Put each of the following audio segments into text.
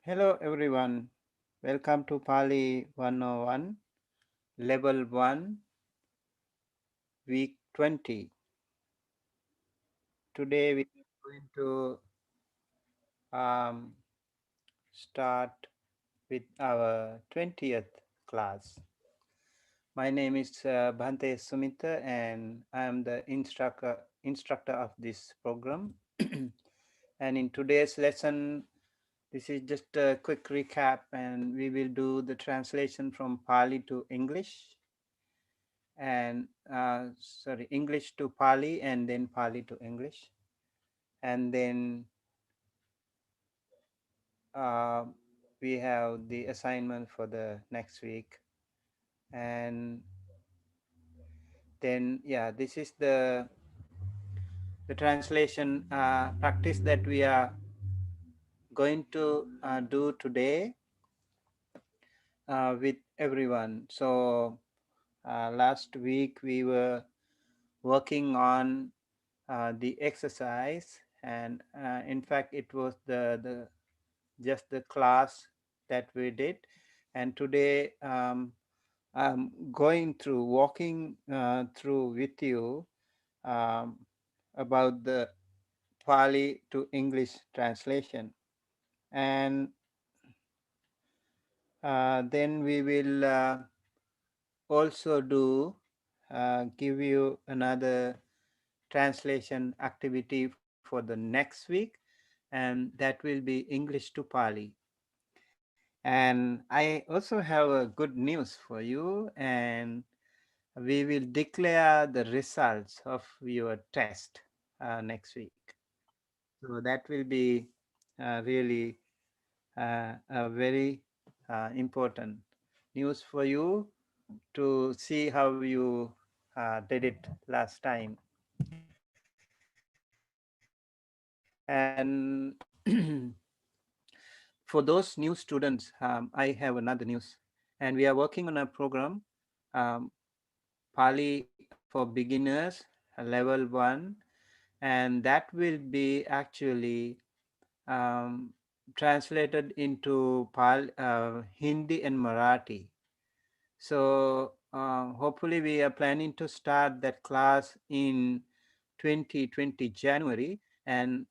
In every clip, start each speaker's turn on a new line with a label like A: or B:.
A: Hello everyone, welcome to Pali 101, Level 1, Week 20. Today we are going to um, start with our 20th class. My name is Bhante Sumita and I am the instructor of this program. And in today's lesson, this is just a quick recap and we will do the translation from Pali to English and English to Pali and then Pali to English. And then uh, we have the assignment for the next week. And then, yeah, this is the translation practice that we are going to do today with everyone. So last week we were working on the exercise, and in fact it was the just the class that we did. And today I'm going through walking through with you um, about the Pali to English translation. And then we will also give you another translation activity for the next week, and that will be English to Pali. And I also have a good news for you, and we will declare the results of your test next week. So that will be really a very important news for you to see how you did it last time. And for those new students, I have another news. And we are working on a program, um, Pali for beginners, level 1, and that will be actually translated into Hindi and Marathi. So hopefully we are planning to start that class in 2020 January. And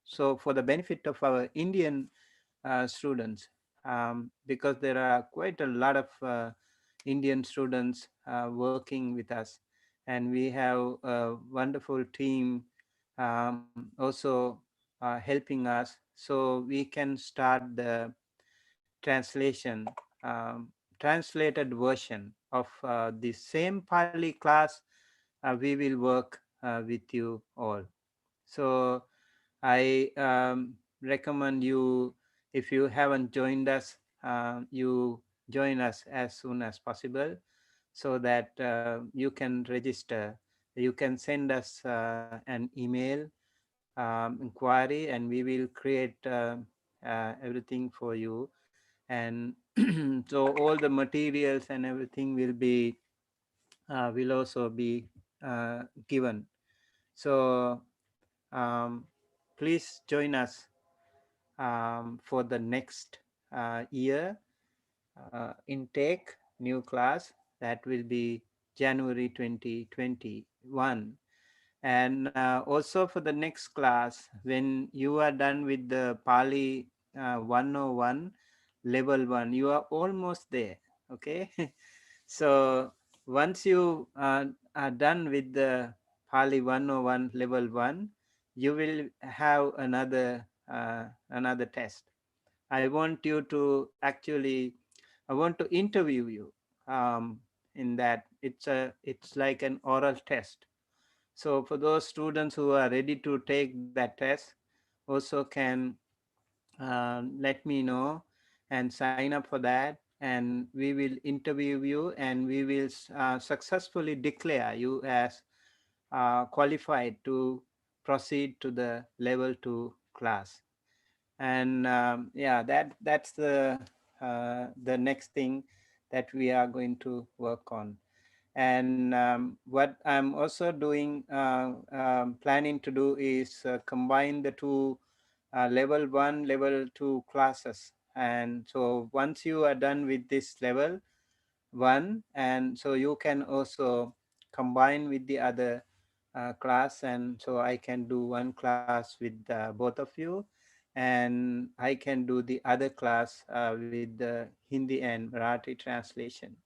A: so for the benefit of our Indian students, because there are quite a lot of Indian students working with us, and we have a wonderful team also helping us, so we can start the translation, translated version of the same Pali class. We will work with you all. So I recommend you, if you haven't joined us, you join us as soon as possible, so that you can register. You can send us an email inquiry, and we will create everything for you. And so all the materials and everything will also be given. So please join us for the next year intake new class. That will be January 2021. And also for the next class, when you are done with the Pali 101 level 1, you are almost there. Okay. So once you are done with the Pali 101 level 1, you will have another test. I want you to actually, I want to interview you in that. It's like an oral test. So for those students who are ready to take that test, also can let me know and sign up for that, and we will interview you, and we will successfully declare you as qualified to proceed to the level 2 class. And yeah, that's the next thing that we are going to work on. And what I'm also doing, planning to do is combine the two level 1 level 2 classes And so once you are done with this level one, and so you can also combine with the other class, and so I can do one class with both of you, and I can do the other class with the Hindi and Marathi translation.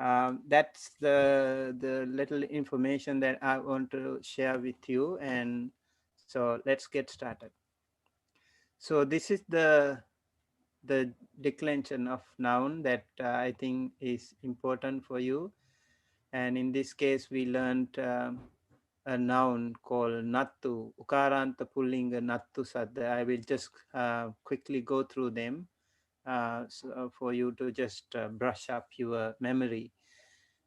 A: That's the little information that I want to share with you, and so let's get started. So this is the declension of noun that I think is important for you. And in this case, we learned a noun called nattu, ukaranta pullinga nattu sadda. I will just quickly go through them for you to just brush up your memory.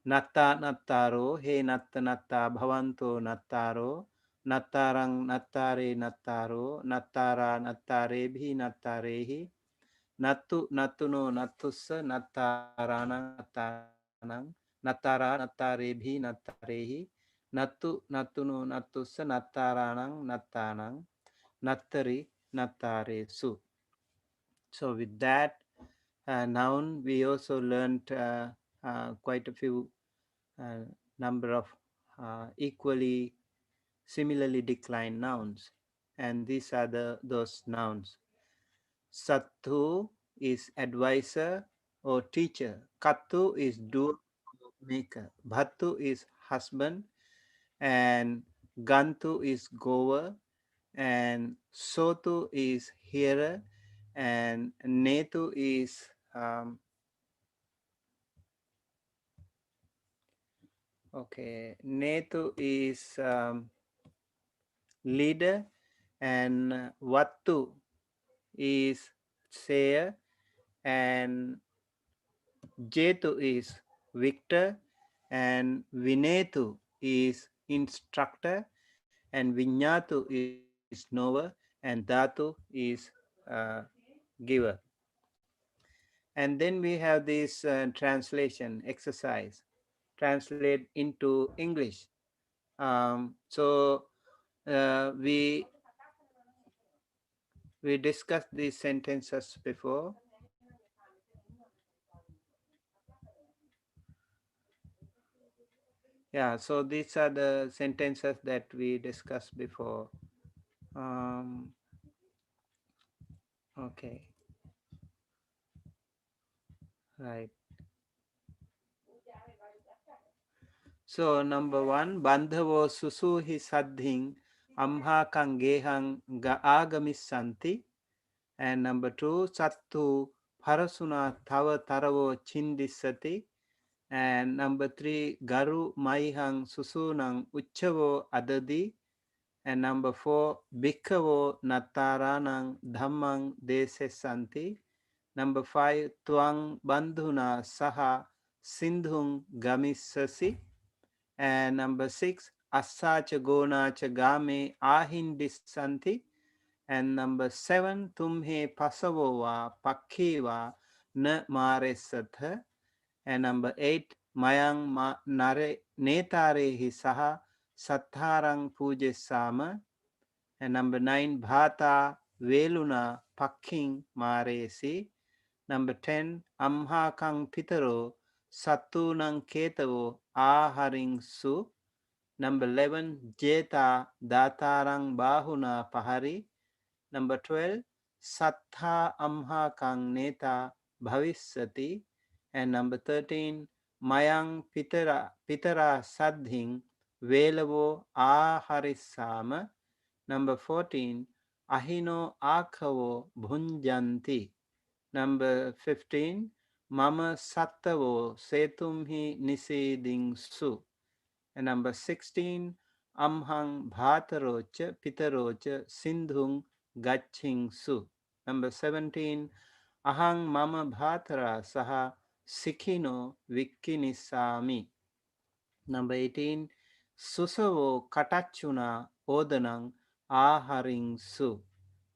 A: Natta nattaro, he natta natta bhavanto nattaro, nattarang nattare nattaro, nattara nattarebhi nattarehi, Nattu nattuno nattussa nattaranang nattanang nattara nattarebhi nattarehi nattu nattuno nattussa nattaranang nattanang nattari nattaresu. So with that noun, we also learned quite a few uh, number of equally similarly declined nouns, and these are those nouns. Sattu is advisor or teacher. Kattu is doer, maker. Bhattu is husband. And Gantu is goer. And Sotu is hearer. And Netu is Netu is leader. And Vattu is sayer. And Jetu is victor, and Vinetu is instructor, and Vinyatu is knower, and Dhatu is uh, giver. And then we have this translation exercise, translate into English. So we discussed these sentences before. Yeah, so these are the sentences that we discussed before. Um, okay, right. So number one, Bandhavo susuhi saddhing amha kangehang ga agamissanti. And number two, Sattu parasuna tava taravo chindisati. And number three, Garu maihang susunang uchavo adadi. And number four, Bhikkhavo nataranang dhammang desesanti. Number five, Tuang bandhuna saha sindhung gamissasi. And number six, Assacha gonacha game ahindissanti. And number seven, Tumhe pasavova pakkeva na maresatha. And number eight, Mayang nare netarehi saha satharang pujesama. And number nine, Bhata veluna pakking maresi. Number 10, Amha kang pitaro satunang ketavo aharing su. Number 11, Jeta datarang bahuna pahari. Number 12, Sattha amha kang neta bhavisati. And number 13, Mayang pitara saddhing velavo aharisama. Number 14, Ahino akavo bhunjanti. Number 15, Mama sattavo setumhi nisiding su. And number 16, Amhang bhatarocha pitarocha sindhung gaching su. Number 17, Ahang mama bhatara saha sikhino vikkinisami. Number 18, Susavo katachuna odanang aharing su.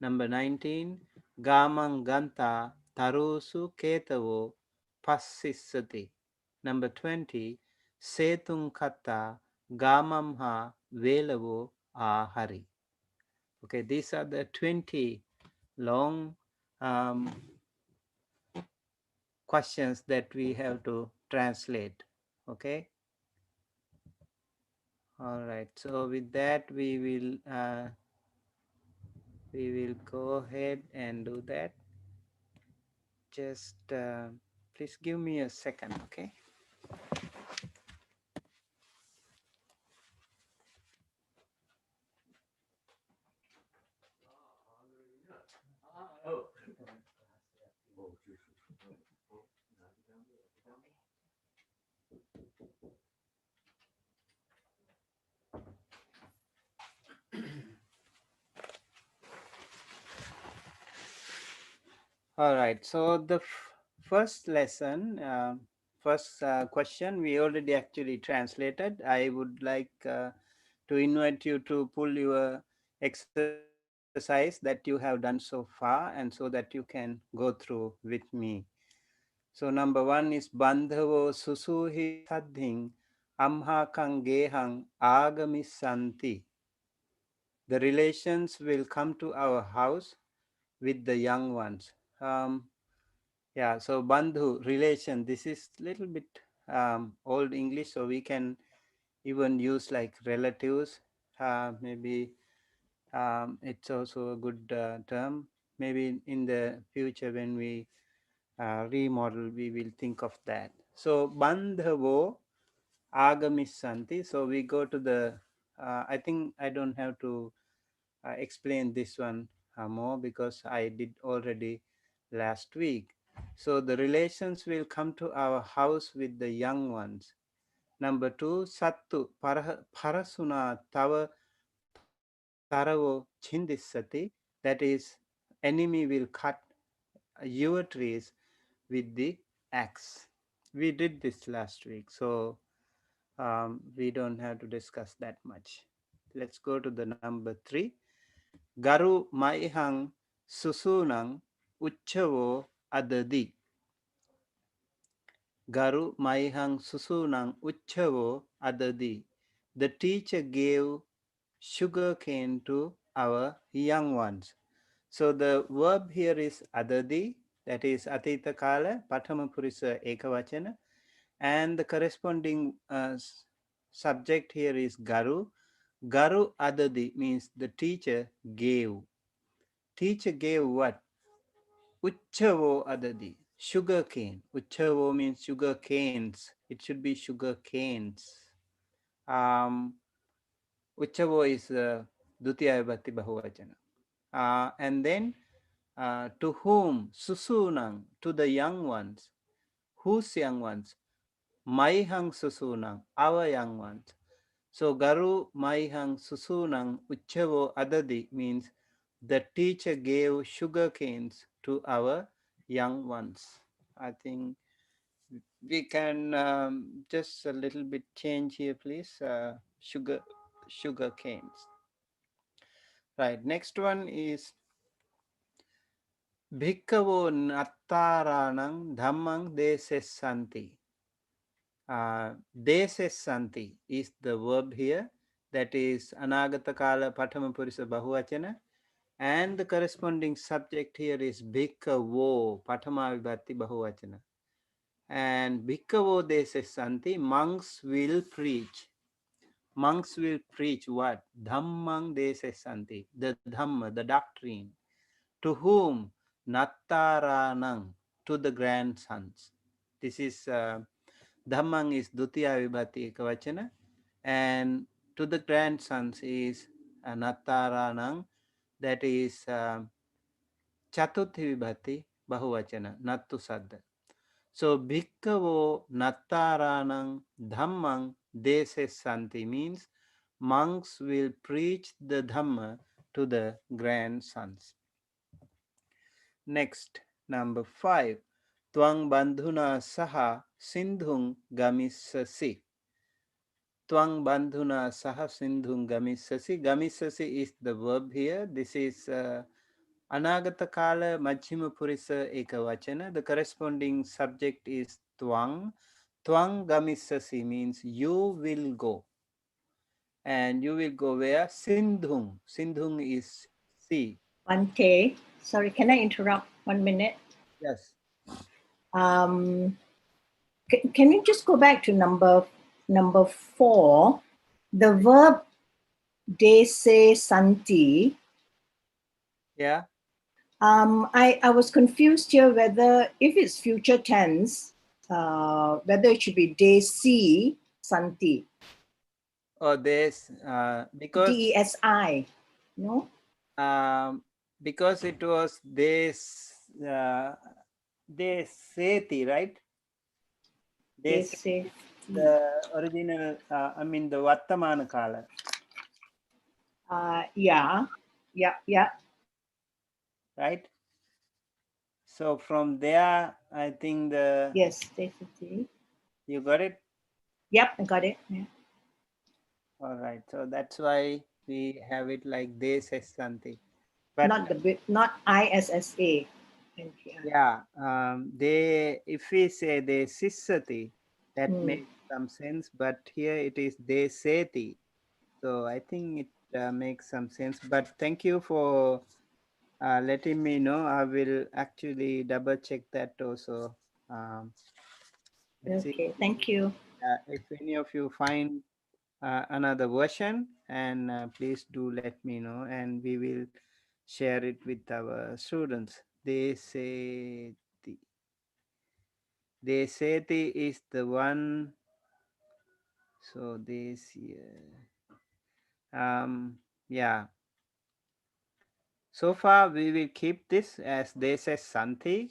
A: Number 19, Gamang ganta tarusu ketavo passissati. Number 20, Setung kata gamamha velavo ahari. Okay, these are the 20 long questions that we have to translate. Okay. All right. So with that, we will go ahead and do that. Just please give me a second. Okay. All right. So the first lesson, first question, we already actually translated. I would like to invite you to pull your exercise that you have done so far, and so that you can go through with me. So number one is Bandhavo Susuhi Saddhing Amhakang Gehang Agamisanti. The relations will come to our house with the young ones. Yeah, so bandhu, relation, this is little bit old English, so we can even use like relatives. Maybe it's also a good term. Maybe in the future when we remodel, we will think of that. So bandhavo agamisanti. So we go to the, I think I don't have to explain this one more because I did already last week. So the relations will come to our house with the young ones. Number two, sattu parasuna tava taravo chindisati. That is, enemy will cut your trees with the axe. We did this last week, so we don't have to discuss that much. Let's go to the number three. Garu maihang susunang uchavo adadi. Garu maihang susunang uchavo adadi. The teacher gave sugar cane to our young ones. So the verb here is adadi, that is atita kala, pathama purisa ekavachana, and the corresponding subject here is garu. Garu adadi means the teacher gave. Teacher gave what? Uchavo adadi. Sugar cane. Uchavo means sugar canes. It should be sugar canes. Uchavo is Dutiya Vibhakti Bahuvachana. And then to whom? Susunang, to the young ones. Whose young ones? Maihang Susunang, our young ones. So Garu Maihang Susunang Uchavo Adadi means the teacher gave sugar canes to our young ones. I think we can just a little bit change here, please. Sugar canes. Right. Next one is Bhikkhavo Nattaranang Dhammang Desessanti. Desessanti is the verb here. That is Anagata Kala Pathama Purisa Bahuvachana. And the corresponding subject here is Bhikkhavo Pathama Vibhakti Bahuvachana. And Bhikkhavo Desessanti, monks will preach. Monks will preach what? Dhammang Desessanti, the Dhamma, the doctrine. To whom? Nattaranang, to the grandsons. This is Dhammang is Dutiya Vibhati Ekavachana, and to the grandsons is Nattaranang, that is Chatuthi Vibhati Bahuvachana, Nattu Sadda. So Bhikkhavo Nattaranang Dhammang Desessanti means monks will preach the Dhamma to the grandsons. Next, number 5. Twang bandhuna saha sindhung gamisasi. Twang bandhuna saha sindhung gamisasi. Gamisasi is the verb here. This is Anagata Kala Majjhima Purisa Ekavachana. The corresponding subject is Twang. Twang gamisasi means you will go. And you will go where? Sindhung. Sindhung is sea.
B: Bante, sorry, can I interrupt 1 minute?
A: Yes.
B: Um, can you just go back to number 4? The verb dese santi.
A: Yeah.
B: I was confused here whether if it's future tense, whether it should be desi santi,
A: Or this because
B: desi, no?
A: um, because it was uh, deseti, right? Deseti,
B: Desi.
A: the original. I mean the Vartamana Kala,
B: Yeah, yeah, yeah.
A: right? So from there, I think
B: Yes, desi.
A: you got it.
B: Yep, I got it. Yeah.
A: All right. So that's why we have it like they says something. But
B: Not the bit, not ISSA. NPI.
A: yeah, they if we say they sissati, that
B: Hmm.
A: makes some sense. But here it is they seti. So I think it makes some sense. But thank you for letting me know. I will actually double check that also. Um, let's see
B: Okay, thank you.
A: if any of you find another version, and please do let me know, and we will share it with our students. They say the is the one. So this yeah. So far we will keep this as they say santi,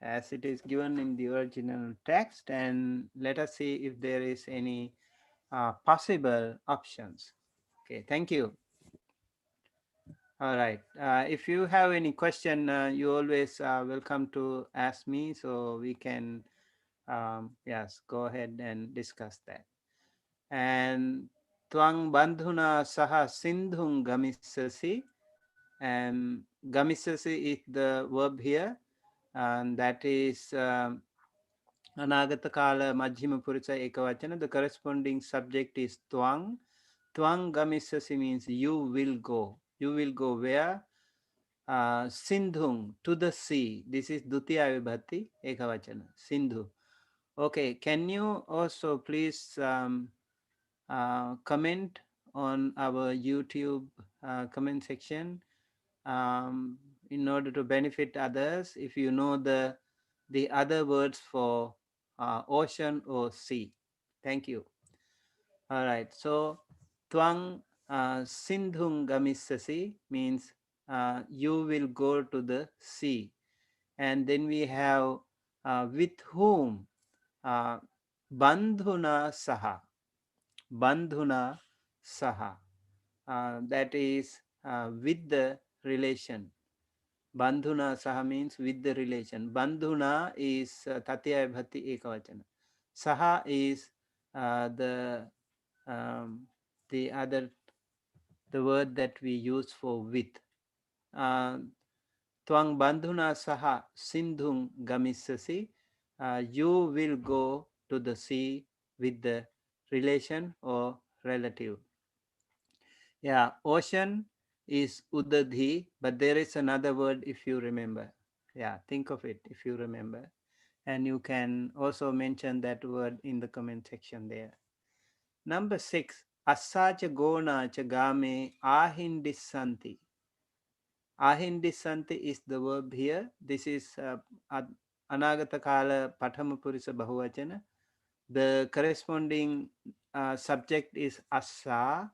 A: as it is given in the original text, and let us see if there is any possible options. Okay, thank you. All right. If you have any question, you always welcome to ask me, so we can yes, go ahead and discuss that. And Twang bandhuna saha sindhung gamisasi, and gamisasi is the verb here, and that is anagata kala majjhima purusha ekavachana. The corresponding subject is twang. Twang gamisasi means you will go. You will go where? Sindhung, to the sea. This is Dutiya Vibhati Ekavachana. Sindhu. Okay, can you also please comment on our YouTube comment section, in order to benefit others, if you know the other words for ocean or sea. Thank you. All right. So Twang Sindhung Gamisasi means you will go to the sea. And then we have with whom, uh, Bandhuna Saha. Bandhuna Saha. That is with the relation. Bandhuna Saha means with the relation. Bandhuna is Tatyaya Bhati Ekavachana. Saha is the other, the word that we use for with. Uh, Twang bandhuna saha sindhung gamisasi. You will go to the sea with the relation or relative. Yeah, ocean is udadhi, but there is another word if you remember. Yeah, think of it if you remember. And you can also mention that word in the comment section there. Number 6, Asacha gona cha game ahindisanti. Ahindisanti is the verb here. This is Anagata Kala Pathama Purisa Bahuvachana. The corresponding subject is Asa.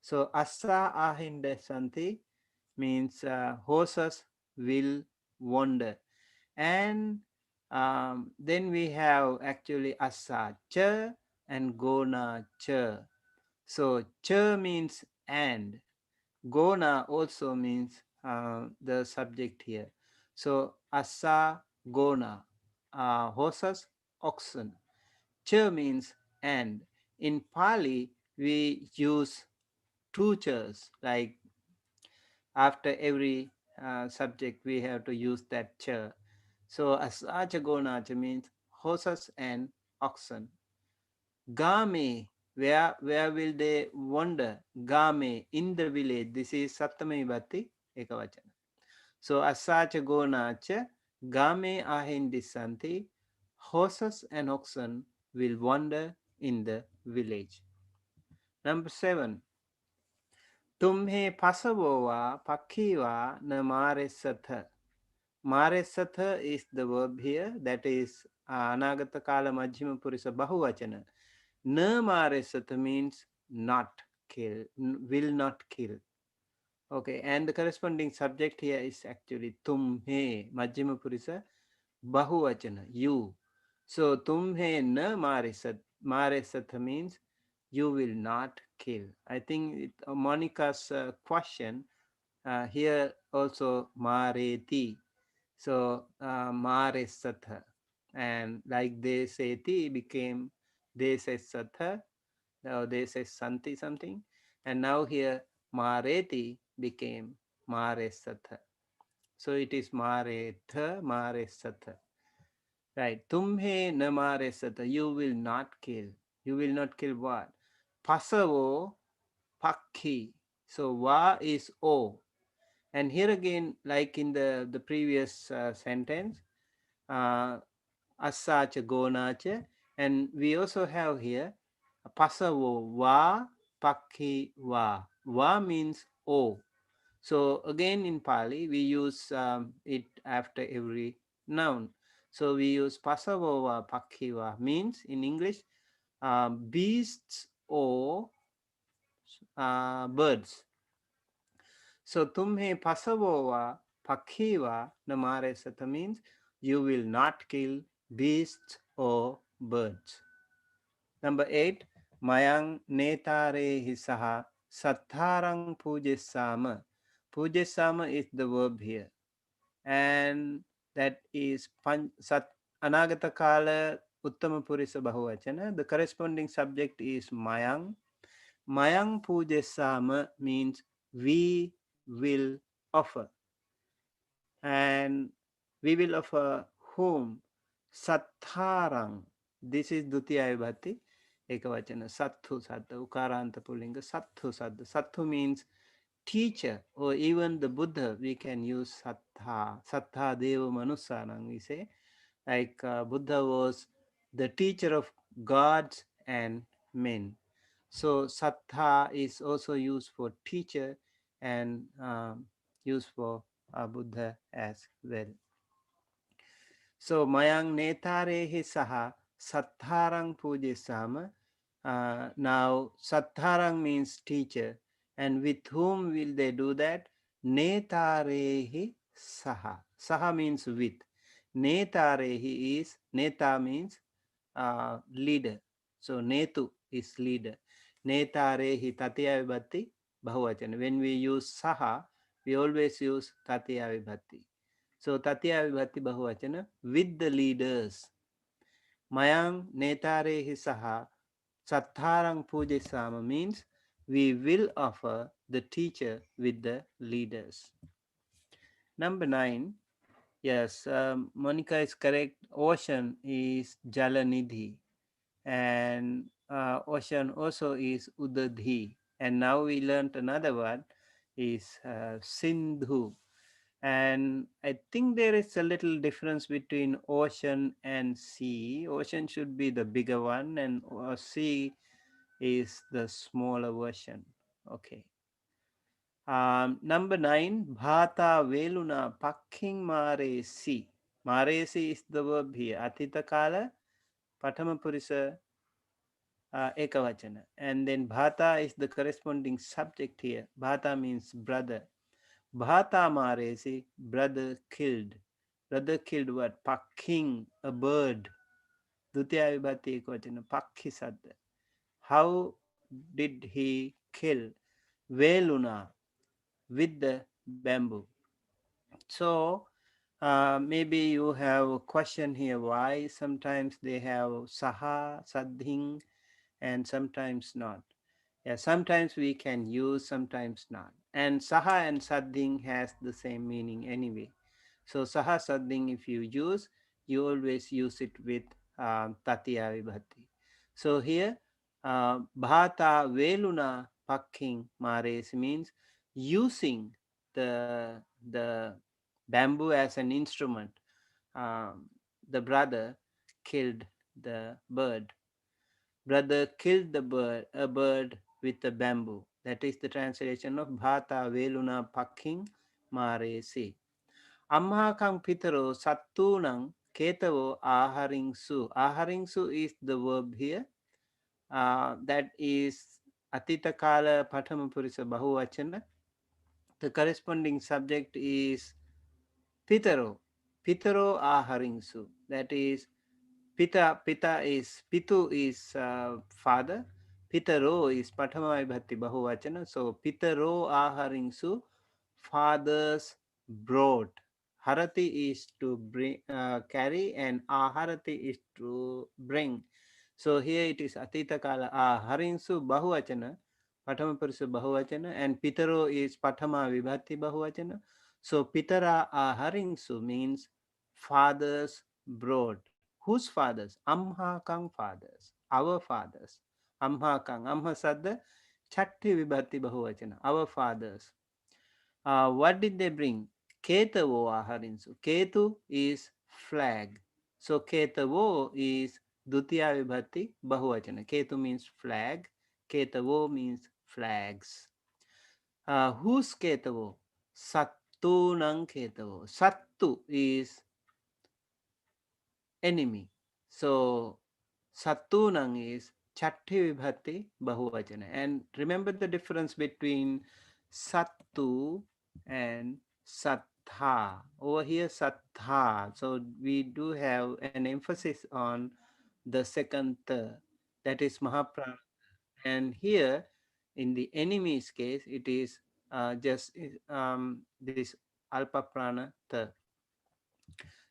A: So Asa Ahindisanti means horses will wander. And then we have actually Asa Cha and Gona Cha. So Cha means and. Gona also means the subject here. So asa gona, horses, oxen. Cha means and. In Pali, we use two chas. Like after every subject, we have to use that cha. So asacha gona cha means horses and oxen. Game, where will they wander? Game, in the village. This is Sattama Vibhati Ekavachana. So asacha gonacha, Game ahin disanti. Horses and oxen will wander in the village. Number 7. Tumhe pasavova pakhiva namare satha. Mare satha is the verb here, that is anagata kala majjhima purisa bahuvachana. Na mare satha means not kill, will not kill. Okay, and the corresponding subject here is actually tumhe, majjhima purisa bahuvachana, you. So tumhe na marisat. Marisat means you will not kill. I think Monica's question here also mareti. So maresatha. And like they say ti became they say satha. Now they say santi something. And now here mareti became maresatha. So it is maretha maresatha. Right. Tumhe namare sata. You will not kill. You will not kill what? Pasavo pakhi. So va is o. And here again, like in the previous sentence, uh, asacha gonacha. And we also have here pasavo va pakhi va. Va means o. So again in Pali, we use it after every noun. So we use pasavova pakhiva means in English beasts or birds. So tumhe pasavova pakhiva namare sata means you will not kill beasts or birds. Number 8, Mayang netare hisaha satharang pujesama. Pujesama is the verb here. And that is Anagata Kala Uttama Purisa Bahuvachana. The corresponding subject is Mayang. Mayang Pujesama means we will offer. And we will offer whom? Satharang. This is Dutiya Vibhati. Ekavachana. Satthu Saddha. Ukaranta Pulinga. Satthu Saddha. Satthu means teacher, or even the Buddha, we can use Sattha. Sattha Deva Manusanang, we say. Like Buddha was the teacher of gods and men. So Sattha is also used for teacher and used for Buddha as well. So Mayang Netarehi Saha Sattharang Pujisama. Now Sattharang means teacher. And with whom will they do that? Netarehi Saha. Saha means with. Netarehi is, Neta means leader. So Netu is leader. Netarehi Tatya Vibhati Bahuvachana. When we use Saha, we always use Tatya Vibhati. So Tatya Vibhati Bahuvachana, with the leaders. Mayang Netarehi Saha Sattharang Pujisama means we will offer the teacher with the leaders. Number 9, yes, Monica is correct. Ocean is Jalanidhi, and ocean also is Udadhi. And now we learned another word is Sindhu. And I think there is a little difference between ocean and sea. Ocean should be the bigger one, and sea is the smaller version. Okay. Number 9, Bhata Veluna Pakking Maresi. Maresi is the verb here. Atita Kala, Patama Purisa Ekavachana. And then Bhata is the corresponding subject here. Bhata means brother. Bhata Maresi, brother killed. Brother killed what? Pakking, a bird. Dutya Vibhati Ekavachana, Pakhi Sadda. How did he kill? Veluna, with the bamboo. So maybe you have a question here why sometimes they have saha, sadhing, and sometimes not. Yeah, sometimes we can use, sometimes not. And saha and sadhing has the same meaning anyway. So saha sadhing, if you use, you always use it with tatiya vibhati. So here, bhata veluna pakking mares means using the bamboo as an instrument. um, the brother killed the bird. Brother killed the bird, a bird with a bamboo. That is the translation of Bhata Veluna Paking Maresi. Amma kang pitaro sattunang ketavo aharingsu. Aharingsu is the verb here. That is Atita Kala Patama Purisa Bahuvachana. The corresponding subject is Pitaro. Pitaro aharingsu. That is Pita is Pitu is father. Pitaro is Patama Vibhati Bahuvachana. So Pitaro aharingsu, fathers brought. Harati is to bring, carry, and aharati is to bring. So here it is Atita Kala aharingsu Bahuvachana, Patama Purusa Bahuvachana, and Pitaro is Patama Vibhati Bahuvachana. So Pitara aharingsu means fathers brought. Whose fathers? Amha kang fathers. Our fathers. Amha kang. Amha sadda chatti vibhati bahuvachana. Our fathers. What did they bring? Ketavo aharinsu. Ketu is flag. So ketavo is dutiya vibhati bahuvachana. Ketu means flag. Ketavo means flags. Whose ketavo? Sattu nang ketavo. Sattu is enemy. So Satunang is Chatti Vibhati Bahuvachana. And remember the difference between Sattu and Sattha. Over here, Sattha. So we do have an emphasis on the second tha, that is Mahaprana. And here, in the enemy's case, it is just this Alpa Prana tha.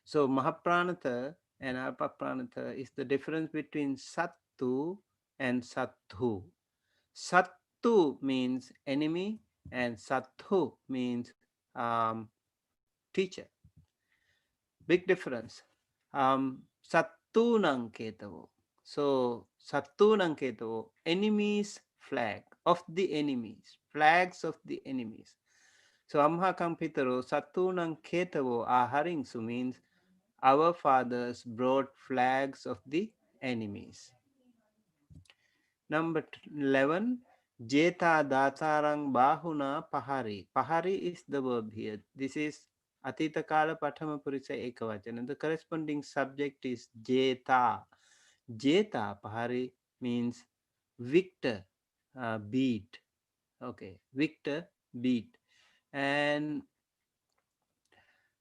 A: So Mahapranatha and Alpapranatha is the difference between Sattu and Satthu. Sattu means enemy and Satthu means teacher. Big difference. Sattu Nanketavo. So Sattu Nanketavo, enemies flag of the enemies, flags of the enemies. So Amha Kampitaro Sattu Nanketavo Aharingsu means our fathers brought flags of the enemies. Number 11, Jeta Datarang Bahuna Pahari. Pahari is the verb here. This is Atita Kala Pathama Purisa Ekavachana. And the corresponding subject is Jeta. Jeta Pahari means victor, beat. Okay, victor, beat. And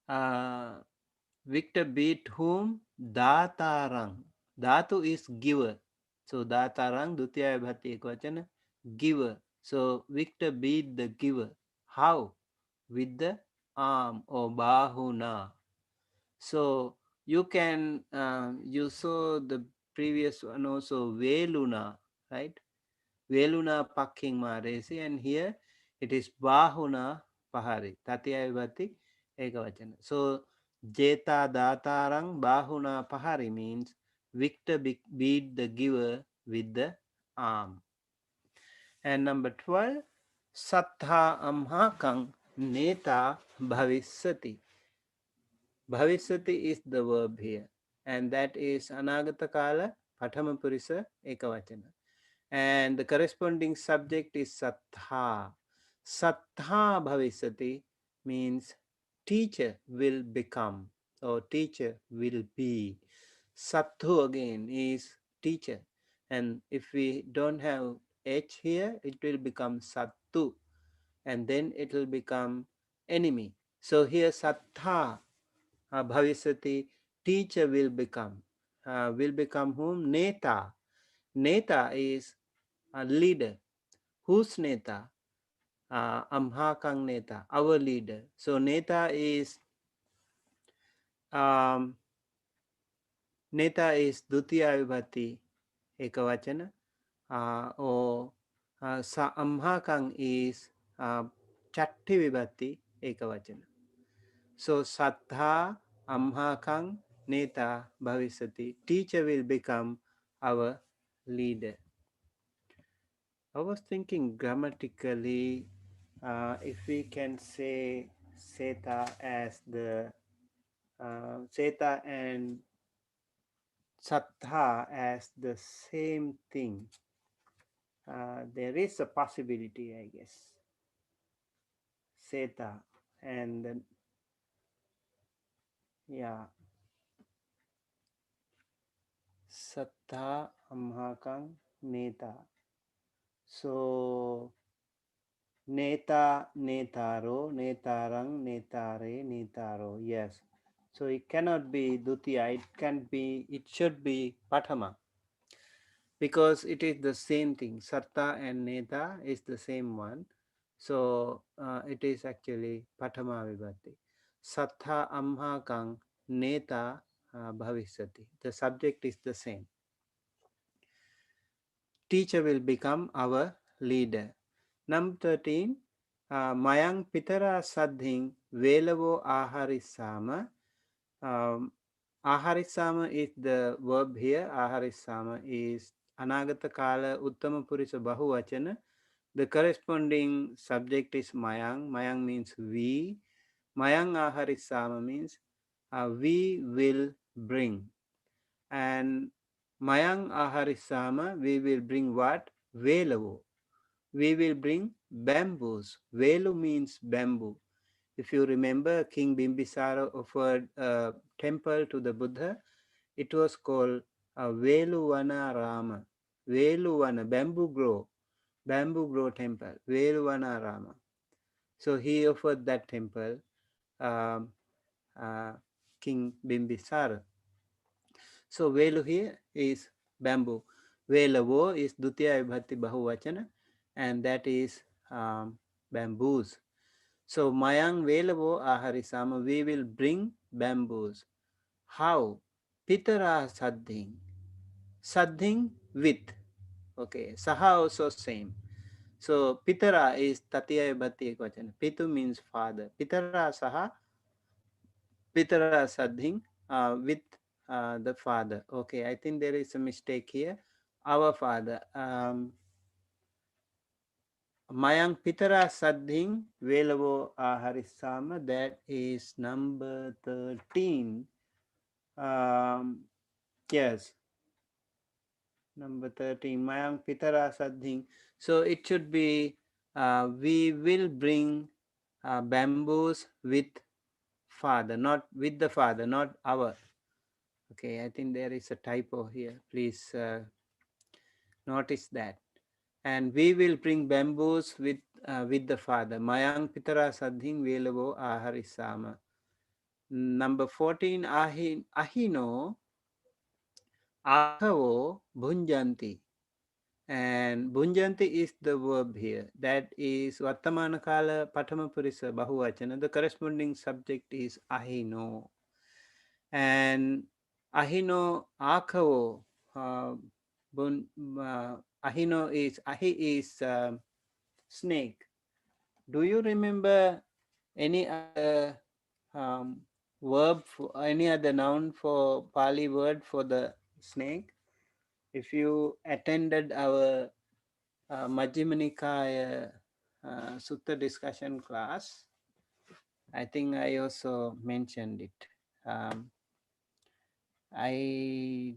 A: uh, Victor beat whom? Datarang. Dhatu is giver. So Datarang, Dutiya Bhati Ekvachana, giver. So Victor beat the giver. How? With the arm or bahuna. So you can, you saw the previous one also, Veluna, right? Veluna Pakking Maresi, and here it is Bahuna Pahari. Tatya Vibhati Ekavachana. So Jeta Datarang Bahuna Pahari means victor beat the giver with the arm. And number 12, Sattha Amhakang Neta Bhavisati. Bhavisati is the verb here, and that is Anagata Kala Pathama Purisa Ekavachana. And the corresponding subject is Sattha. Sattha Bhavisati means teacher will become or teacher will be. Satthu again is teacher, and if we don't have H here, it will become Sattu, and then it will become enemy. So here Sattha Bhavisati, teacher will become. Will become whom? Neta. Neta is a leader. Whose neta? Amhakang neta, our leader. So neta is Dutiya Vibhati Ekavachana, or sa Amhakang is Chatti Vibhati Ekavachana. So Sattha Amhakang Neta Bhavisati, teacher will become our leader. I was thinking grammatically, if we can say Seta as the Seta and Sattha as the same thing. There is a possibility, I guess. Seta and then, yeah, Sattha Amhakang Neta. So Neta Netaro, Netarang, Netare, Netaro. Yes. So it cannot be Dutiya, it can be, it should be Patama, because it is the same thing. Sarta and Neta is the same one. So it is actually Patama Vibhati. Sattha Amha Kang Neta Bhavisati. The subject is the same. Teacher will become our leader. Number 13. Mayang Pitara Sadhing Velavo Aharisama. Um, Aharisama is the verb here. Aharisama is Anagata Kala Uttama Purisa Bahuvachana. The corresponding subject is Mayang. Mayang means we. Mayang Aharisama means we will bring. And Mayang Aharisama, we will bring what? Velavu. We will bring bamboos. Velu means bamboo. If you remember, King Bimbisara offered a temple to the Buddha. It was called Veluvana Rama. Veluvana, bamboo grow temple, Veluvana Rama. So he offered that temple, um, uh, King Bimbisara. So Velu here is bamboo. Velavo is Dutiya Vibhati Bahuvachana, and that is bamboos. So Mayang Velavo Aharisama, we will bring bamboos. How? Pitara Saddhing. Saddhing with. Okay. Saha also same. So Pitara is Tatiya Vibhati Ekvachana. Pitu means father. Pitara Saha. Pitara Saddhing with the father. Okay. I think there is a mistake here. Our father. Mayang Pitara Saddhing Velavo Aharisama. That is number 13. Yes, number 13. Mayang Pitara Saddhing. So it should be we will bring bamboos with father, not with the father, not our. Okay, I think there is a typo here. Please notice that. And we will bring bamboos with the father. Mayang Pitara Saddhing Velavo Aharisama. Number 14. Ahino Akhavo Bhunjanti. And Bhunjanti is the verb here. That is Vartamana Kala Patama Purisa Bahuvachana. The corresponding subject is Ahino. And Ahino Akhavo. Ahino is Ahi is snake. Do you remember any other verb, any other noun for Pali word for the snake? If you attended our Majjhima Nikaya Sutta discussion class, I think I also mentioned it. I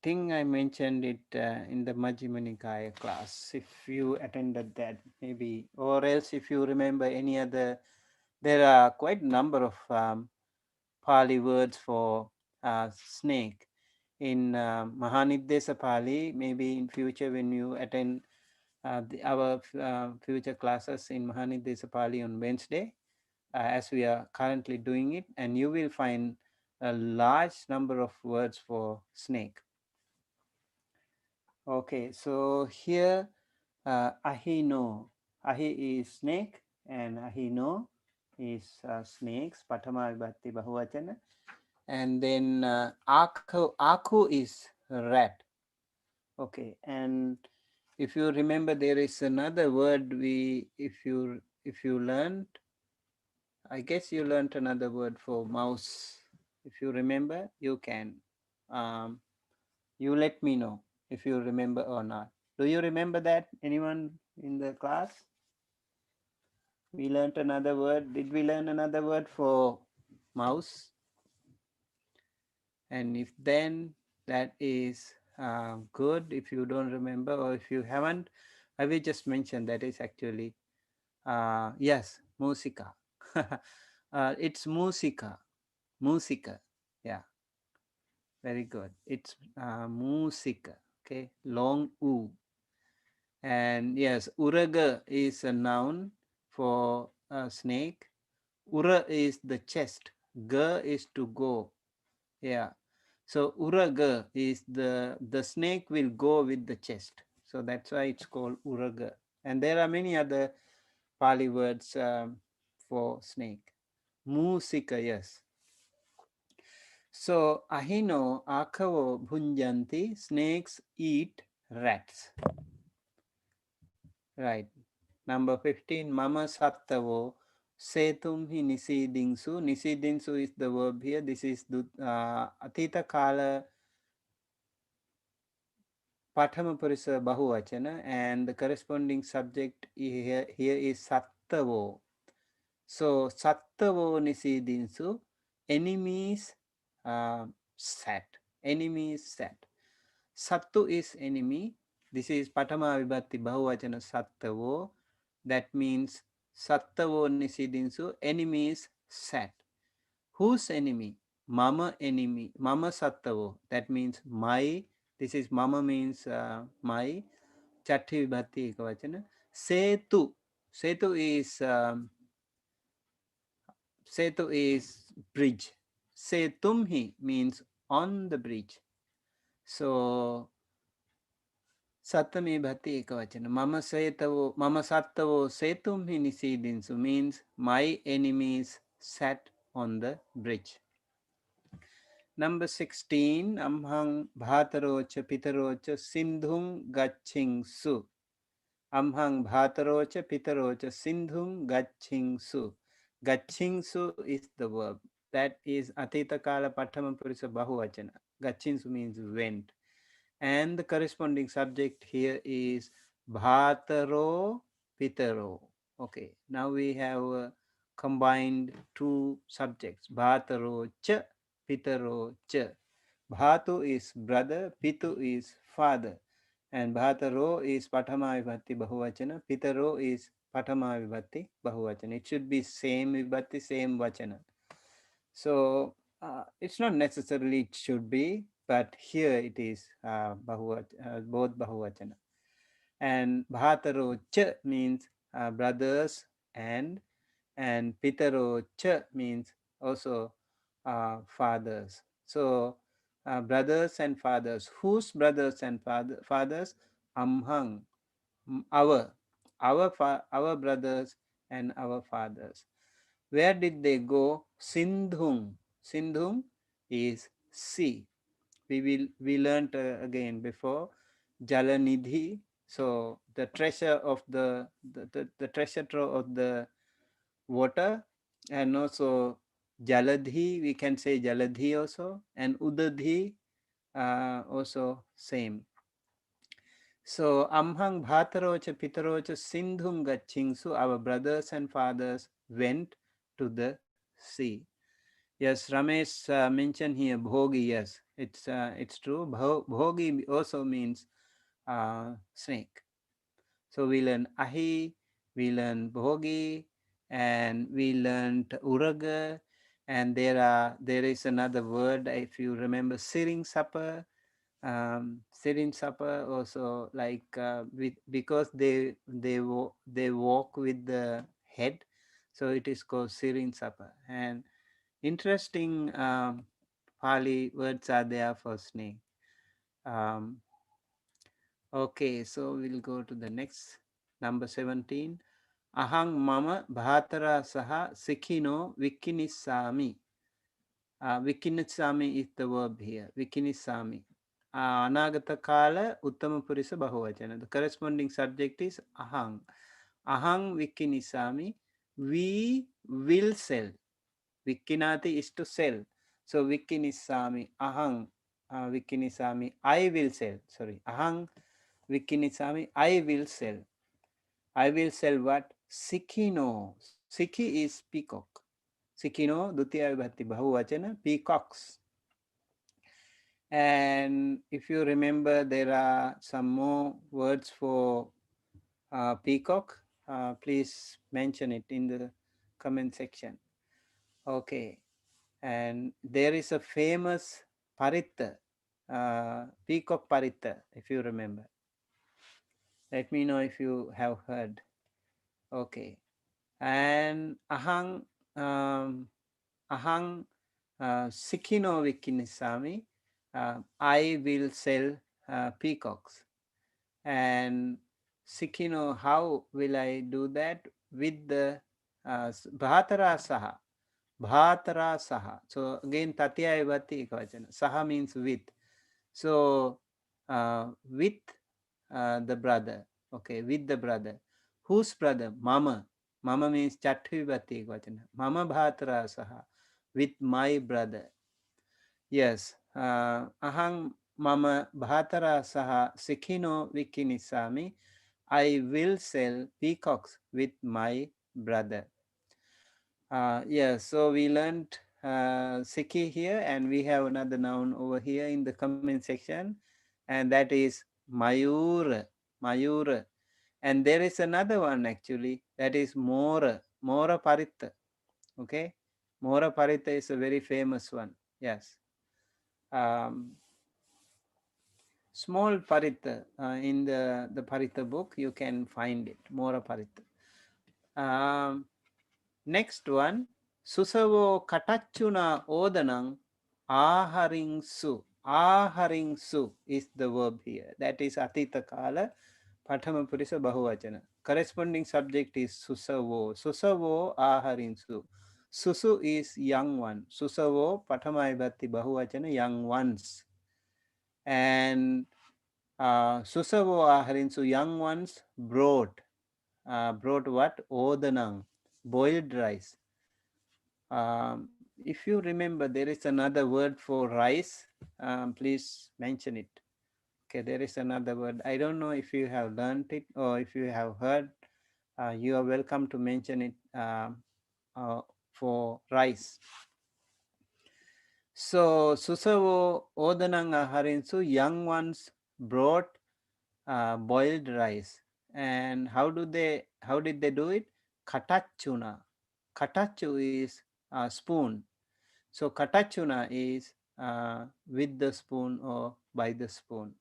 A: think I mentioned it in the Majjhima Nikaya class. If you attended that, maybe, or else if you remember any other, there are quite a number of Pali words for snake. In Mahanidesa Pali, maybe in future when you attend our future classes in Mahanidesa Pali on Wednesday, as we are currently doing it, and you will find a large number of words for snake. Okay, so here Ahino, Ahi is snake and Ahino is snakes, Patama Vibhati Bahuvachana. And then Aku is rat. Okay, and if you remember, there is another word if you learned, I guess you learned another word for mouse. If you remember, you can. You let me know if you remember or not. Do you remember that? Anyone in the class? We learned another word. Did we learn another word for mouse? And if then, that is good. If you don't remember or if you haven't, I will just mention that is actually, yes, musica. It's musica. Musica. Yeah, very good. It's musica. Okay, long u. And yes, uraga is a noun for a snake. Ura is the chest. Ga is to go. Yeah. So uraga is the snake will go with the chest. So that's why it's called uraga. And there are many other Pali words for snake. Musika, yes. So ahino akavo bhunjanti, snakes eat rats. Right. Number 15, mama sattavo setum hi nisidingsu. Nisidingsu is the verb here. This is the atita kala Pathama Purisa Bahuvachana, and the corresponding subject here is Sattavo. So Sattavo Nisidinsu, enemies sat. Enemies sat. Sattu is enemy. This is Pathama Vibhatti Bahuvachana Sattavo. That means Sattavo Nisidinsu, enemies sat. Whose enemy? Mama enemy. Mama sattavo. That means my. This is mama means my. Chatti vibhatti ekavachana. Setu. Setu is Setu is bridge. Setumhi means on the bridge. So Sattami bhatti ekavachana. Mama sattavo setumhi nisidinsu means my enemies sat on the bridge. Number 16, Amhang Bhatarocha Pitarocha Sindhung Gachingsu. Amhang Bhatarocha Pitarocha Sindhung Gachingsu. Gachingsu is the verb. That is Atita Kala Patthama Purisa Bahuvachana. Gachingsu means went. And the corresponding subject here is Bhataro Pitaro. Okay, now we have combined two subjects, Bhataro Cha, Pitaro Cha. Bhatu is brother, Pitu is father. And Bhataro is Pathama Vibhatti Bahuvachana, Pitaro is Pathama Vibhatti Bahuvachana. It should be same Vibhatti, same Vachana. So it's not necessarily it should be, but here it is both Bahuvachana. And Bhataro Cha means brothers, and Pitaro Cha means also fathers. So brothers and fathers. Whose brothers and fathers? Amhang, our brothers and our fathers. Where did they go? Sindhung. Sindhung is sea. We learned again before Jalanidhi. So the treasure of the treasure trove of the water, and also Jaladhi, we can say Jaladhi also, and Udadhi also same. So Amhang Bhatarocha Pitarocha Sindhum Gachingsu, our brothers and fathers went to the sea. Yes, Ramesh mentioned here Bhogi. Yes, it's true. Bhogi also means snake. So we learn Ahi, we learn Bhogi, and we learned Uraga, and there is another word, if you remember, Siring Supper. Siring Supper also, like because they walk with the head, so it is called Siring Supper. And interesting Pali words are there for snake. Um, okay, so we'll go to the next, number 17. Ahang mama bhatara saha sikhino vikinisami. Vikinisami is the verb here. Vikinisami. Anagata kala uttama purisa bahuvachana. The corresponding subject is ahang. Ahang vikinisami. We will sell. Vikinati is to sell. So Vikinisami, Ahang Vikinisami, I will sell. Sorry, Ahang Vikinisami, I will sell. I will sell what? Sikhino. Sikhi is peacock. Sikhino, Dutiya Vibhatti Bahuvachana, peacocks. And if you remember, there are some more words for peacock. Please mention it in the comment section. Okay. And there is a famous paritta, peacock paritta, if you remember. Let me know if you have heard. Okay. And ahang sikino vikinisami, I will sell peacocks. And sikino, how will I do that? With the bhatara saha. Bhatara saha. So again, tatya vati ekavachana. Saha means with. So with the brother. Okay, with the brother. Whose brother? Mama. Mama means chatvi vati ekavachana. Mama bhatara saha. With my brother. Yes. Ahang mama bhatara saha sikhino vikinisami. I will sell peacocks with my brother. Yes, so we learned Sikhi here, and we have another noun over here in the comment section, and that is Mayur. Mayur. And there is another one actually, that is Mora. Mora Paritta. Okay? Mora Paritta is a very famous one. Yes. Um, Small Paritta in the Paritta book, you can find it. Mora Paritta. Um, Next one, Susavo Katachuna Odanang Aharingsu. Aharingsu is the verb here. That is Atita Kala, Pathama Purisa Bahuvachana. Corresponding subject is Susavo. Susavo Aharingsu. Susu is young one. Susavo Pathama Vibhatti Bahuvachana, young ones. And Susavo Aharingsu, young ones, brought. Brought what? Odanang, boiled rice. If you remember, there is another word for rice. Please mention it. Okay, there is another word. I don't know if you have learned it or if you have heard. You are welcome to mention it for rice. So, susavo odanang aharinsu, young ones brought boiled rice. And how did they do it? Katachuna. Katachu is a spoon. So katachuna is with the spoon or by the spoon.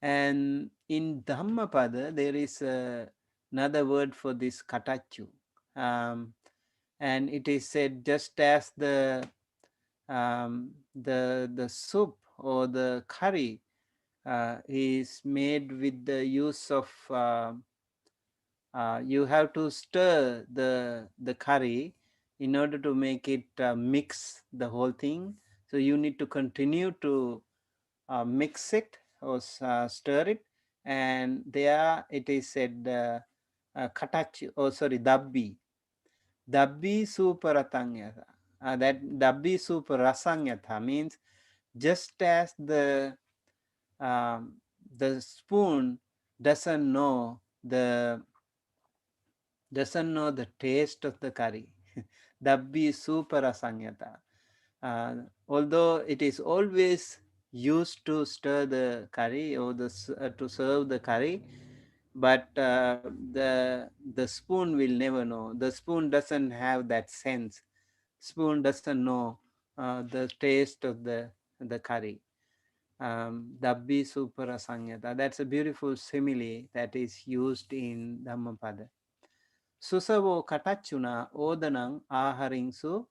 A: And in Dhammapada, there is another word for this katachu. And it is said just as the soup or the curry is made with the use of you have to stir the curry in order to make it mix the whole thing. So you need to continue to mix it or stir it, and there it is said katachi, oh sorry, dabbi suparatanyatha. That dabbi suparasanyatha means just as um, the spoon doesn't know the taste of the curry. Dabbi suparasanyata. Although it is always used to stir the curry or to serve the curry, but the spoon will never know. The spoon doesn't have that sense. Spoon doesn't know the taste of the curry. Dabbi suparasanyata. That's a beautiful simile that is used in Dhammapada. Susavo katachuna odanang aharingsu.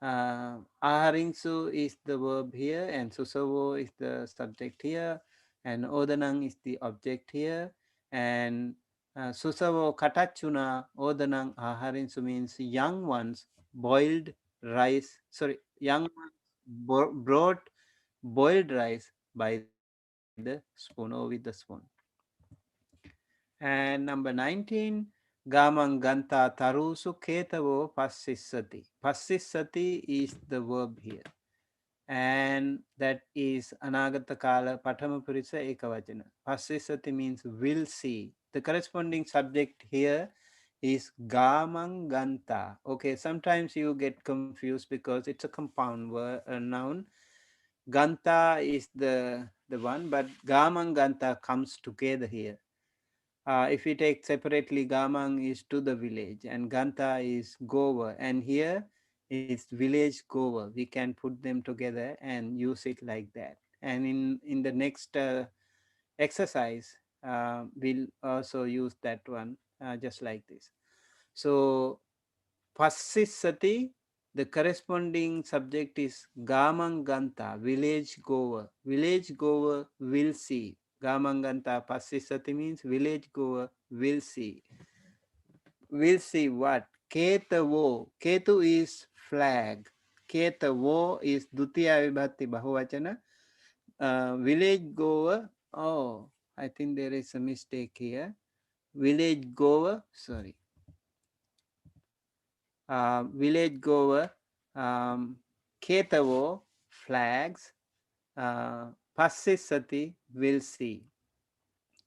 A: Aharingsu is the verb here, and susavo is the subject here, and odanang is the object here. And susavo katachuna odanang aharingsu means young ones boiled rice. Sorry, young ones brought boiled rice by the spoon or with the spoon. And number 19, Gamanganta tarusu ketavo passissati. Passissati is the verb here. And that is Anagata Kala Pathama Purisa Ekavachana. Passissati means will see. The corresponding subject here is Gamanganta. Okay, sometimes you get confused because it's a compound word, a noun. Ganta is the one, but Gamang Ganta comes together here. If we take separately, Gamang is to the village and Ganta is Goa, and here is village Goa. We can put them together and use it like that. And in the next exercise, we'll also use that one just like this. So Passisati, the corresponding subject is Gamanganta, village goer. Village goer will see. Gamanganta Passisati means village goer will see. Will see what? Ketavo. Ketu is flag. Ketavo is Dutiya Vibhati Bahuvachana. Village goer. Oh, I think there is a mistake here. Village goer. Sorry. Village goer, Ketavo, flags, Passisati, will see.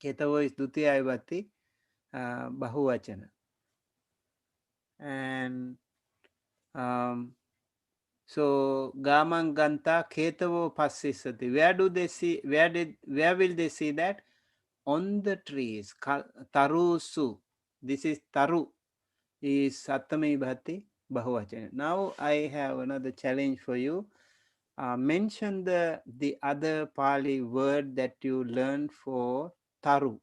A: Ketavo is Dutiya Vibhati, Bahuvachana. And so Gamanganta, Ketavo, Passisati. Where do they see? Where will they see that? On the trees. Tarusu. This is Taru. Is Sattami Bhati Bahuvachana. Now I have another challenge for you. Mention the other Pali word that you learned for Taru,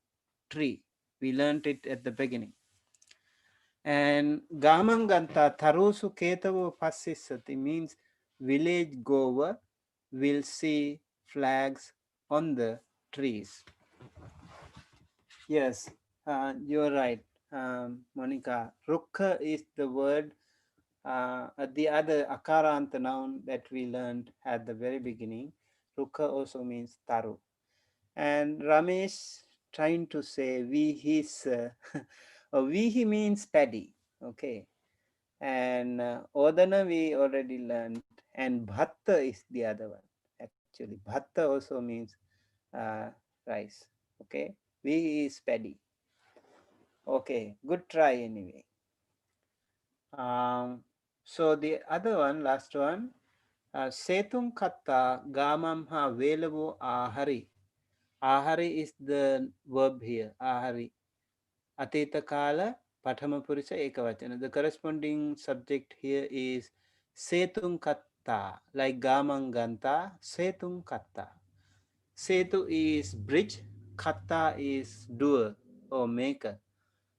A: tree. We learned it at the beginning. And Gamanganta Tarusu Ketavo Passisati means village goer will see flags on the trees. Yes, you're right, Monica. Rukha is the word, the other Akaranta noun that we learned at the very beginning. Rukha also means Taru. And Ramesh trying to say we his, we he means paddy. Okay. And Odana we already learned. And Bhatta is the other one. Actually, Bhatta also means uh, rice. Okay. We is paddy. Okay, good try anyway. So the other one, last one, Setung katta gamamha velavu ahari. Ahari is the verb here, ahari. Atita kala pathama purisa ekavachana. The corresponding subject here is Setung katta, like gamanganta, Setung katta. Setu is bridge, katta is doer or maker.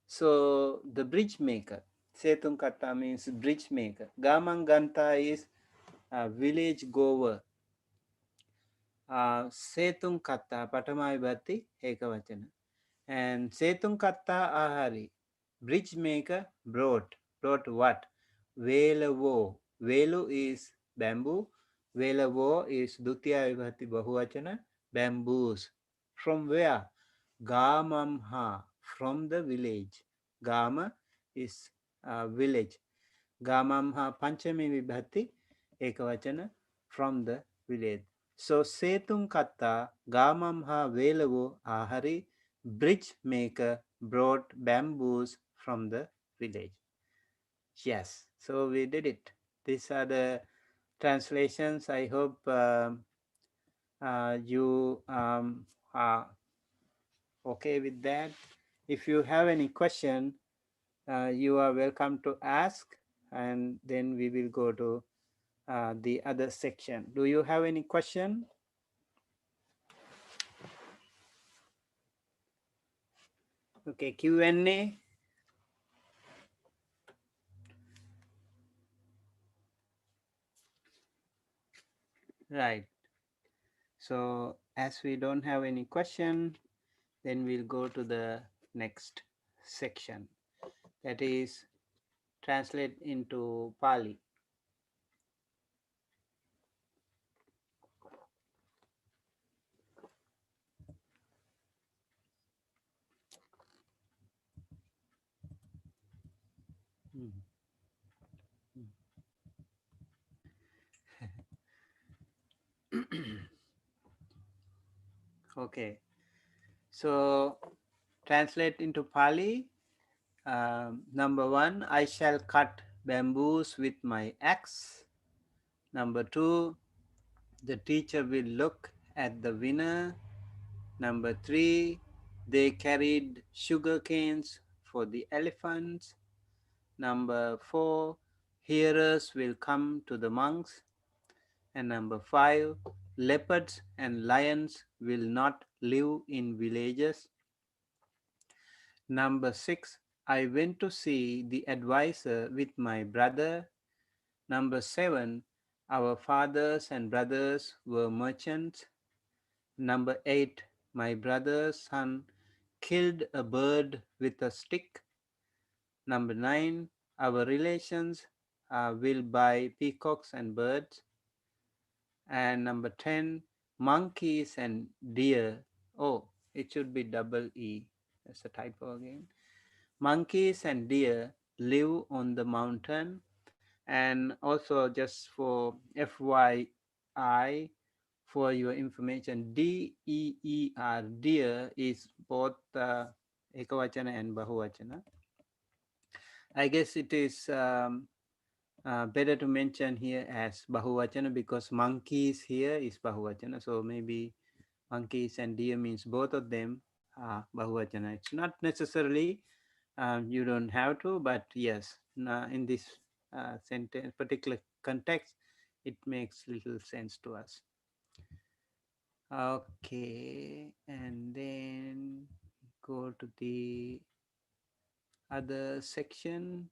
A: So the bridge maker, Setung Kata means bridge maker. Gamanganta is village goer. Setung Kata, Patamai Bhati, Ekavachana. And Setung Kata Ahari, bridge maker brought. Brought what? Velavo. Velu is bamboo. Velavo is Dutiya Vibhati Bahuvachana, bamboos. From where? Gamamha, from the village. Gama is village. Gamamha Panchami Vibhati Ekavachana, from the village. So Setung Katta Gamamha Velavu Ahari, bridge maker brought bamboos from the village. Yes, so we did it. These are the translations. I hope you are okay with that. If you have any question, you are welcome to ask, and then we will go to the other section. Do you have any question? Okay, Q&A. Right. So as we don't have any question, then we'll go to the next section. That is translate into Pali. Mhm. Okay. So translate into Pali. Number one, I shall cut bamboos with my axe. Number two, The teacher will look at the winner. Number 3, they carried sugar canes for the elephants. Number 4, hearers will come to the monks. And number 5, leopards and lions will not live in villages. Number 6, I went to see the advisor with my brother. Number 7, our fathers and brothers were merchants. Number 8, my brother's son killed a bird with a stick. Number 9, our relations will buy peacocks and birds. And number 10, monkeys and deer. Oh, it should be double E. That's a typo again. Monkeys and deer live on the mountain. And also, just for FYI, for your information, DEER, deer, is both Ekavachana and Bahuvachana. I guess it is better to mention here as Bahuvachana because monkeys here is Bahuvachana. So maybe monkeys and deer means both of them are Bahuvachana. It's not necessarily, you don't have to, but yes, in this sentence, particular context, it makes little sense to us. Okay, and then go to the other section.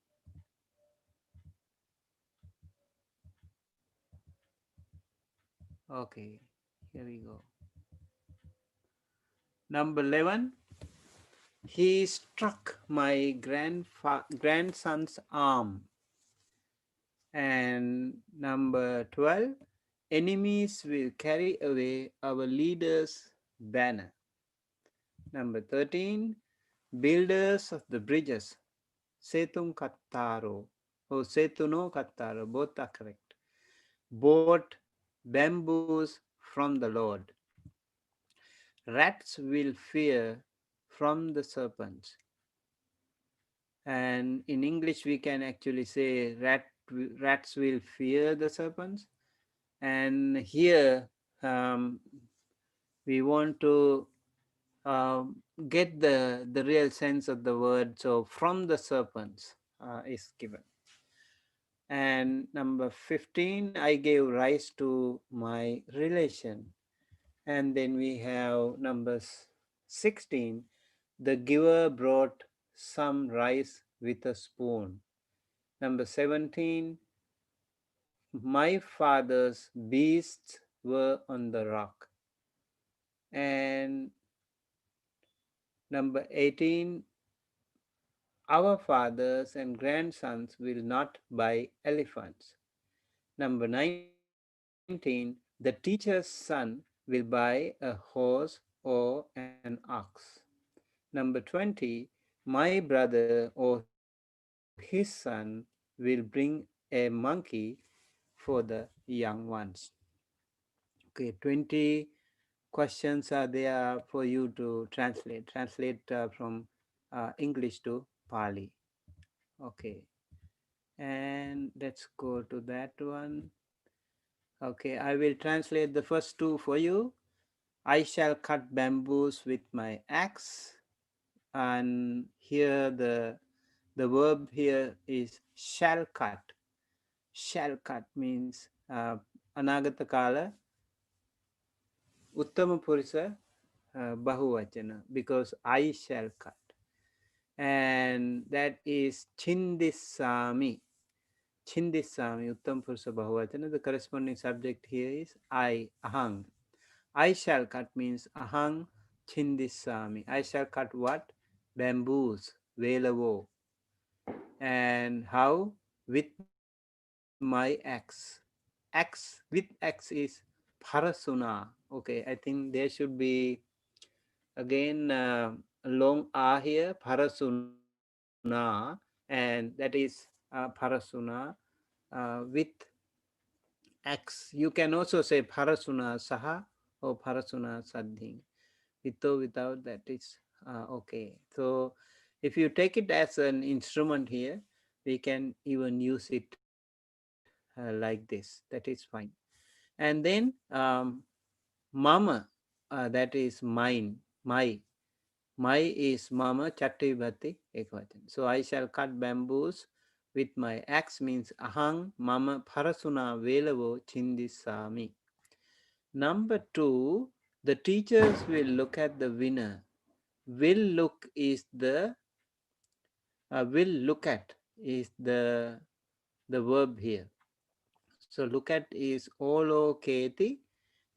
A: Okay, here we go. Number 11, he struck my grandson's arm. And number 12, enemies will carry away our leader's banner. Number 13, builders of the bridges, Setun Kattaro, or Setuno Kattaro, both are correct, bought bamboos from the Lord. Rats will fear from the serpents. And in English, we can actually say rats will fear the serpents. And here we want to get the real sense of the word. So from the serpents is given. And number 15, I gave rise to my relation. And then we have number 16, the giver brought some rice with a spoon. Number 17, my father's beasts were on the rock. And number 18, our fathers and grandsons will not buy elephants. Number 19, the teacher's son will buy a horse or an ox. Number 20, my brother or his son will bring a monkey for the young ones. Okay, 20 questions are there for you to translate from English to Pali. Okay, and let's go to that one. Okay, I will translate the first two for you. I shall cut bamboos with my axe. And here the verb here is shall cut. Shall cut means anagata kala uttama purisa bahuvachana, because I shall cut. And that is chindisami. Chindisami, uttam purisa bahuvachana. The corresponding subject here is I, ahang. I shall cut means ahang chindisami. I shall cut what? Bamboos, velavo. And how? With my axe. With axe is parasuna. Okay, I think there should be again a long A here, parasuna, and that is parasuna with axe. You can also say parasuna saha or parasuna saddhing. With or without, that is okay. So if you take it as an instrument here, we can even use it like this. That is fine. And then mama, that is mine, my is mama chattavibhati ekvachan. So I shall cut bamboos with my axe means ahang mama parasuna velavo chindisami. Number two, the teachers will look at the winner. Will look is the will look at is the verb here. So look at is olo keti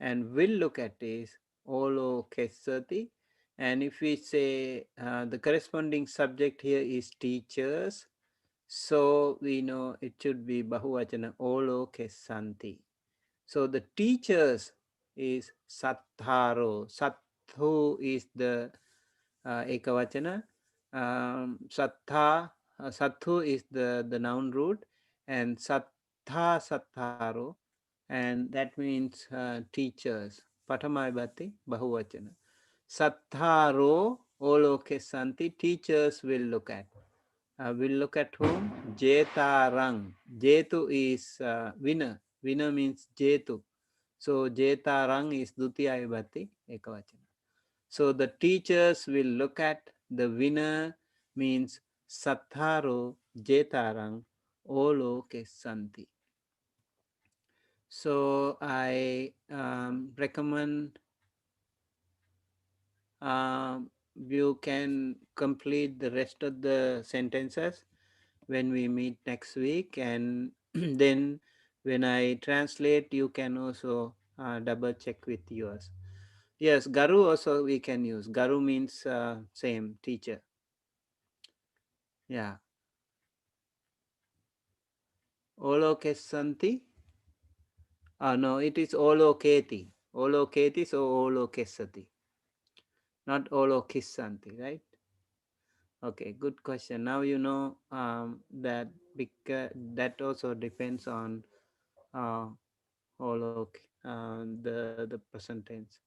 A: and will look at is olo kesati. And if we say the corresponding subject here is teachers, so we know it should be bahuvachana olo kesanti. So the teachers is sattaro. Satthu is the ekavachana. Satthu is the noun root, and sattaro, and that means teachers. Patamaibhati bahuvachana. Sattaro oloke santi. Teachers will look at. Will look at whom? Jetarang. Jetu is winner. Winner means Jetu. So Jetarang is Dutiya Vibhati Ekavachana. So the teachers will look at the winner means Sattaro Jetarang Olo Kesanti. So I recommend you can complete the rest of the sentences when we meet next week, and then when I translate you can also double check with yours. Yes, Garu also we can use. Garu means same teacher. Yeah. Olo Kesanti. No, it is Olo Keti. Olo Keti, so Olo Kesati. Not Olo Kisanti, right? Okay, good question. Now you know that because that also depends on uh, Olo the present tense.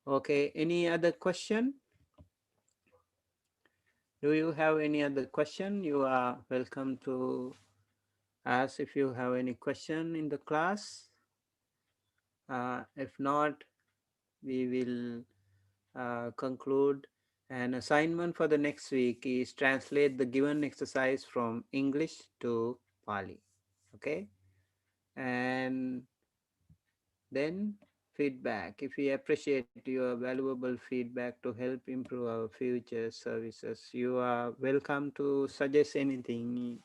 A: Okay, any other question? Do you have any other question? You are welcome to ask if you have any question in the class. If not, we will conclude. An assignment for the next week is translate the given exercise from English to Pali. Okay, and then feedback. If we appreciate your valuable feedback to help improve our future services, you are welcome to suggest anything.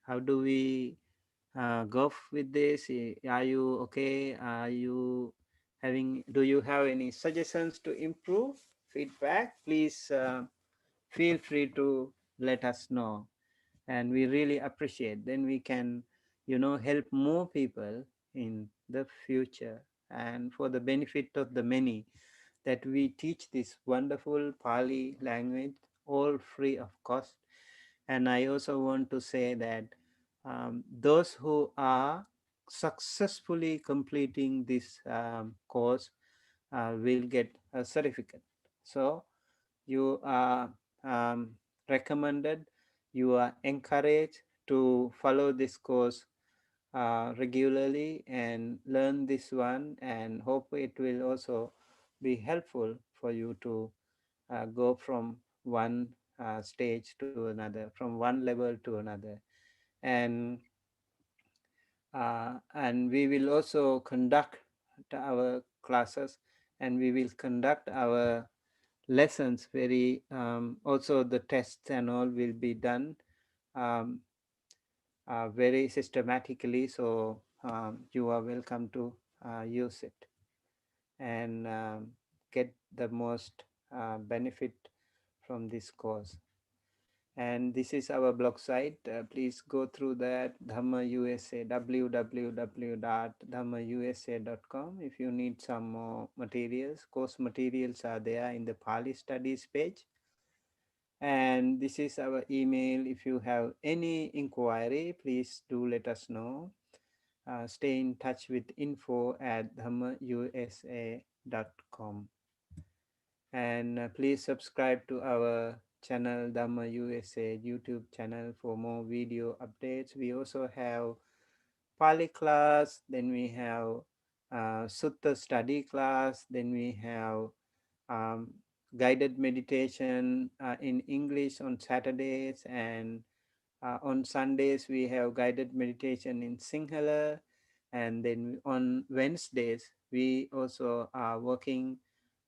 A: How do we go with this? Are you okay? Are you having? Do you have any suggestions to improve? Feedback? Please feel free to let us know, and we really appreciate. Then we can, help more people in the future, and for the benefit of the many, that we teach this wonderful Pali language all free of cost. And I also want to say that those who are successfully completing this course will get a certificate. So you are recommended, you are encouraged to follow this course regularly and learn this one, and hope it will also be helpful for you to go from one stage to another, from one level to another. And we will also conduct our classes, and we will conduct our lessons very also the tests and all will be done um, very systematically. So you are welcome to use it and get the most benefit from this course. And this is our blog site. Please go through that, Dhamma USA, www.dhammausa.com. If you need some more materials, course materials are there in the Pali Studies page. And this is our email. If you have any inquiry, please do let us know. Stay in touch with info@dhammausa.com. And please subscribe to our channel Dhamma USA YouTube channel for more video updates. We also have Pali class, then we have Sutta study class, then we have um, guided meditation in English on Saturdays, and on Sundays we have guided meditation in Sinhala, and then on Wednesdays we also are working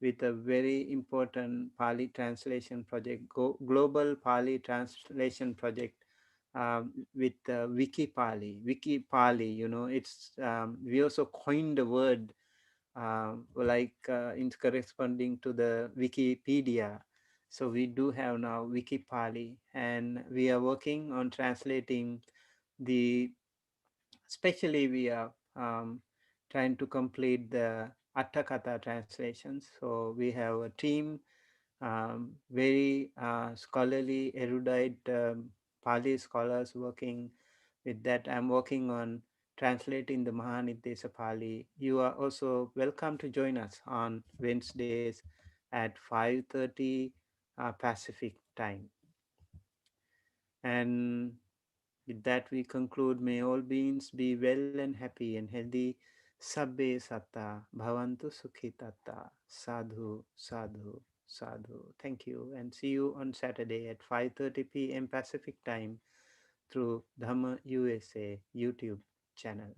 A: with a very important Pali translation project, global Pali translation project, with Wiki Pali. Wiki Pali, it's we also coined the word, like in corresponding to the Wikipedia. So we do have now Wiki Pali, and we are working on translating the, especially we are trying to complete the Attakatha translations. So we have a team, very scholarly, erudite Pali scholars working with that. I'm working on translating the Mahanidesa Pali. You are also welcome to join us on Wednesdays at 5:30 Pacific time. And with that, we conclude. May all beings be well and happy and healthy. Sabbe satta bhavantu sukhitata. Sadhu, sadhu, sadhu. Thank you, and see you on Saturday at 5:30 p.m. Pacific time through Dhamma USA YouTube channel.